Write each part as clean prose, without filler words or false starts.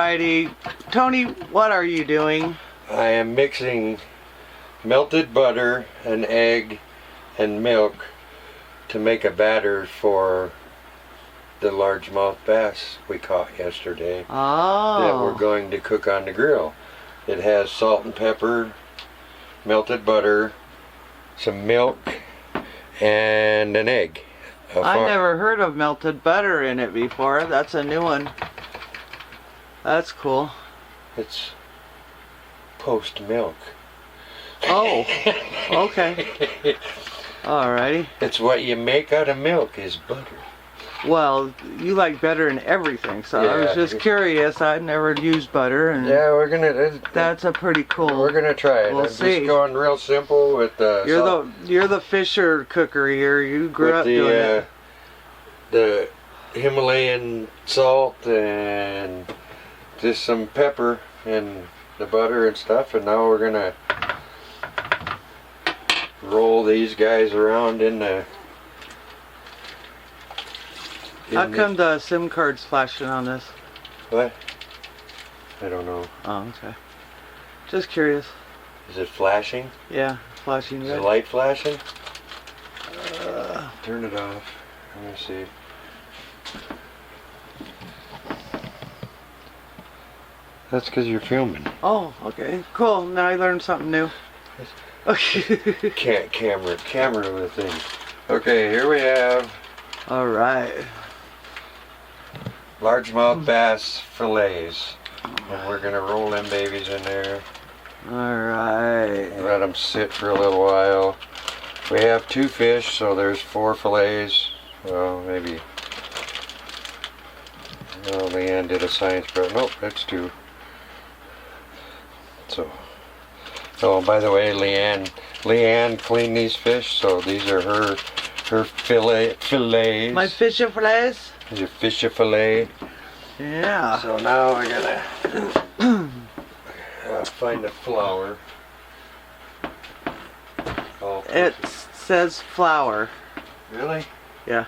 Alrighty, Tony, what are you doing? I am mixing melted butter, an egg, and milk to make a batter for the largemouth bass we caught yesterday that we're going to cook on the grill. It has salt and pepper, melted butter, some milk, and an egg. I never heard of melted butter in it before. That's a new one. That's cool. It's post milk. Oh, okay. Alrighty. It's what you make out of milk is butter. Well, you like butter in everything, so Yeah. I was just curious. I'd never used butter, and Yeah, we're gonna. that's a pretty cool. We're gonna try it. We'll I'm see. just going real simple with the. You're the Fisher cooker here. You grew up doing it. The Himalayan salt and just some pepper and the butter and stuff, and now we're gonna roll these guys around in the. How come the SIM card's flashing on this? What? I don't know. Oh, okay. Just curious. Is it flashing? Yeah, flashing Is red. the light flashing? Turn it off. Let me see. That's because you're filming. Oh, okay. Cool. Now I learned something new. Okay. Camera with thing. Okay, here we have Alright. largemouth bass fillets. And we're gonna roll them babies in there. Alright. Let them sit for a little while. We have 2 fish, so there's 4 fillets. Well, maybe. No, Leanne did a science project. Nope, that's 2. So. Oh, by the way, Leanne cleaned these fish, so these are her fillets. My Fisher fillets? These are fish fillet. Yeah. So now I gotta find the flour. It says flour. Really? Yeah.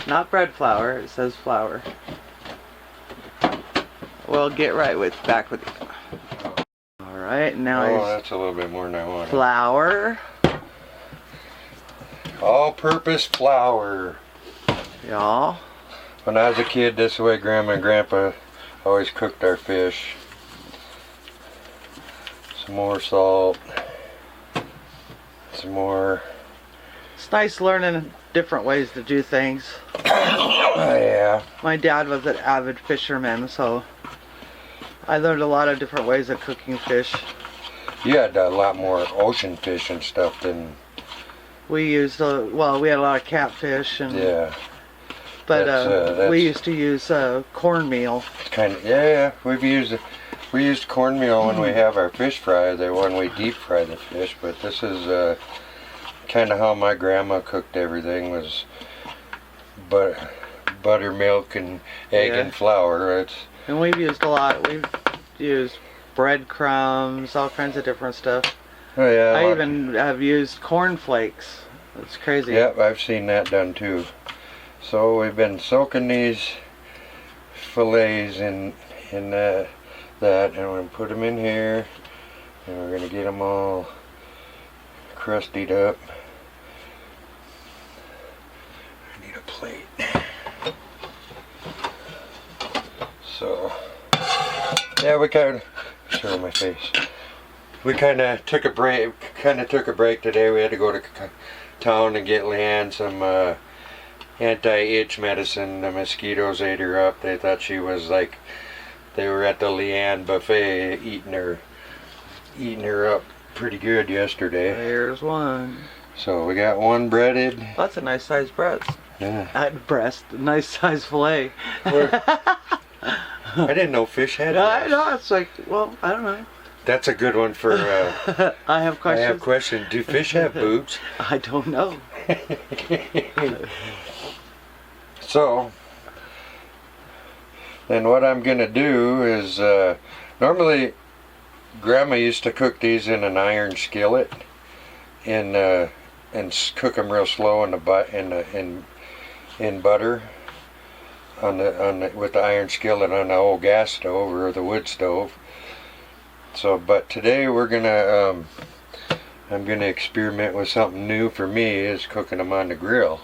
Not bread flour, it says flour. We'll get back with you. Alright, now Oh, it's that's a little bit more than I wanted. flour. All-purpose flour. Y'all. When I was a kid, this is the way Grandma and Grandpa always cooked our fish. Some more salt. Some more. It's nice learning different ways to do things. Yeah. My dad was an avid fisherman, so I learned a lot of different ways of cooking fish. You had a lot more ocean fish and stuff than. We used, we had a lot of catfish, and Yeah. but that's- we used to use cornmeal. It's kind of, yeah. We used cornmeal when we have our fish fry, when we deep fry the fish. But this is kind of how my grandma cooked everything, was buttermilk and egg and flour. And we've used a lot. We've used breadcrumbs, all kinds of different stuff. Oh yeah. I even have used cornflakes. It's crazy. Yep, I've seen that done too. So we've been soaking these fillets in that, and we're going to put them in here, and we're going to get them all crustied up. I need a plate. So, yeah, we kind of, show my face. We kind of took a break. Today. We had to go to town and get Leanne some anti-itch medicine. The mosquitoes ate her up. They thought she was like, they were at the Leanne buffet eating her up pretty good yesterday. Here's one. So we got one breaded. That's a nice sized breast. Yeah. Nice sized fillet. I didn't know fish had breasts. No, it's like, well, I don't know. That's a good one for. I have questions. I have questions. Do fish have boobs? I don't know. So, then what I'm gonna do is normally Grandma used to cook these in an iron skillet and cook them real slow in butter. with the iron skillet on the old gas stove or the wood stove. So, but today we're gonna I'm gonna experiment with something new for me, is cooking them on the grill.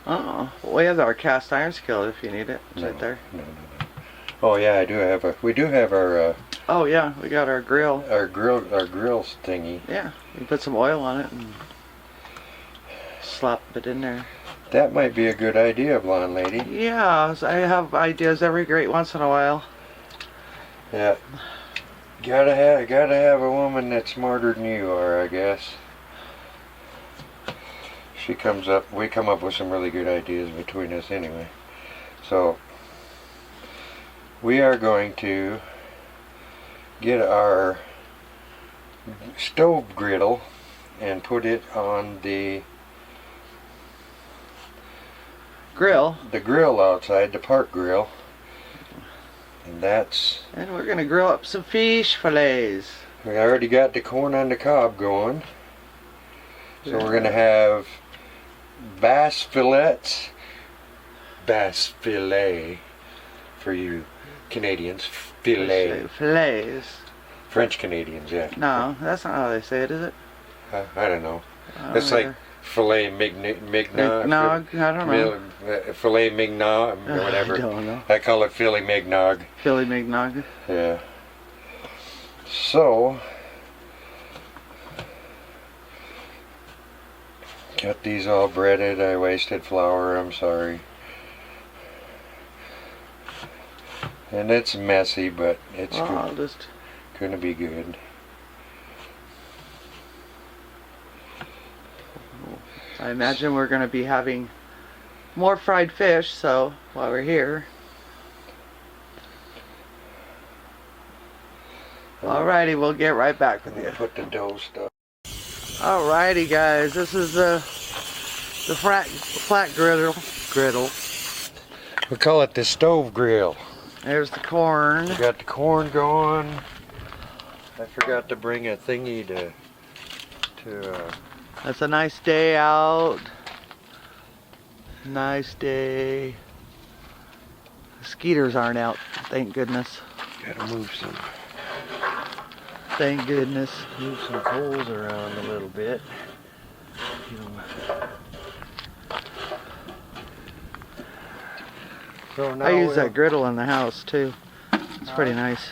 Oh, we have our cast iron skillet if you need it. It's right there. No. Oh yeah, we do have our Oh yeah, we got our grill. our grill thingy. Yeah, you put some oil on it and slap it in there. That might be a good idea, blonde lady. Yeah, I have ideas every great once in a while. Yeah. Gotta have a woman that's smarter than you are, I guess. We come up with some really good ideas between us anyway. So we are going to get our stove griddle and put it on the Grill. the grill outside, the park grill. And we're gonna grill up some fish fillets. we already got the corn on the cob going. So we're gonna have bass fillets, bass fillet for you Canadians, fillet, Fillets. French Canadians, yeah. No, that's not how they say it, is it? I don't know. It's like filet mignon, Mignog, I don't know. filet mignon, or whatever. I don't know. I call it Philly mignog. Philly mignog. Yeah. So, got these all breaded. I wasted flour, I'm sorry. And it's messy, but it's I'll just gonna be good. I imagine we're going to be having more fried fish, so while we're here. Alrighty, we'll get right back with you. Put the dough stuff. Alrighty, guys, this is the flat griddle. We call it the stove grill. There's the corn. We got the corn going. I forgot to bring a thingy to It's a nice day out. Nice day. Mosquitoes aren't out, thank goodness. gotta move some Thank goodness. coals around a little bit. So now I use that griddle in the house too. It's pretty nice.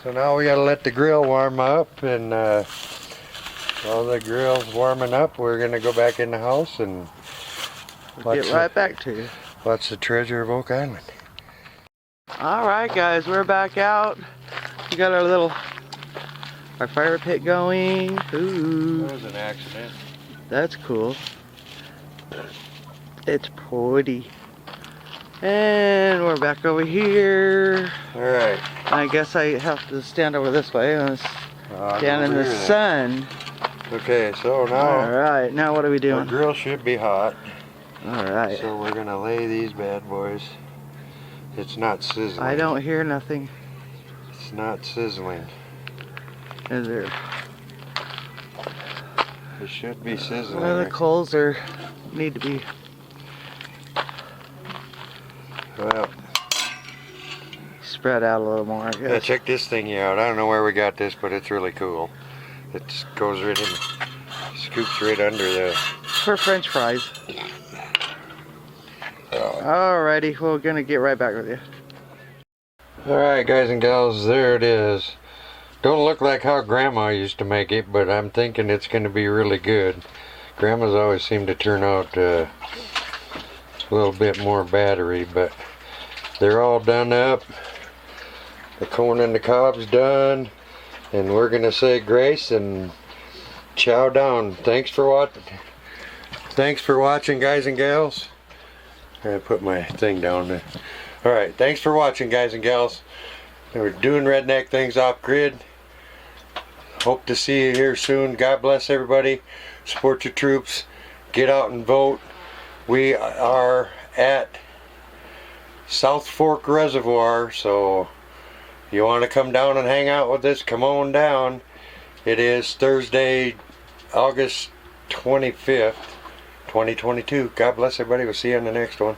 So now we gotta let the grill warm up, and while the grill's warming up, we're gonna go back in the house and We'll get right back to you. watch the treasure of Oak Island. Alright guys, we're back out. We got our fire pit going. Ooh, That was an accident. that's cool. It's pretty. And we're back over here. Alright. I guess I have to stand over this way. Stand in the sun. Okay, so now Alright, now what are we our doing? grill should be hot. Alright. So we're gonna lay these bad boys. It's not sizzling. I don't hear nothing. It's not sizzling. Is there? It should be sizzling. Well, the coals need to be. Well, Spread out a little more, I yeah, guess. check this thingy out. I don't know where we got this, but it's really cool. It goes right in, scoops right under the. For French fries. Alrighty, we're gonna get right back with you. Alright, guys and gals, there it is. Don't look like how Grandma used to make it, but I'm thinking it's going to be really good. Grandma's always seemed to turn out a little bit more battery, but they're all done up. The corn and the cob's done, and we're going to say grace and chow down. Thanks for watching, guys and gals. I put my thing down there. Alright, thanks for watching, guys and gals. We're doing redneck things off grid. Hope to see you here soon. God bless everybody. Support your troops. Get out and vote. We are at South Fork Reservoir, so you want to come down and hang out with us, come on down. It is Thursday, August 25th 2022. God bless everybody. We'll see you on the next one.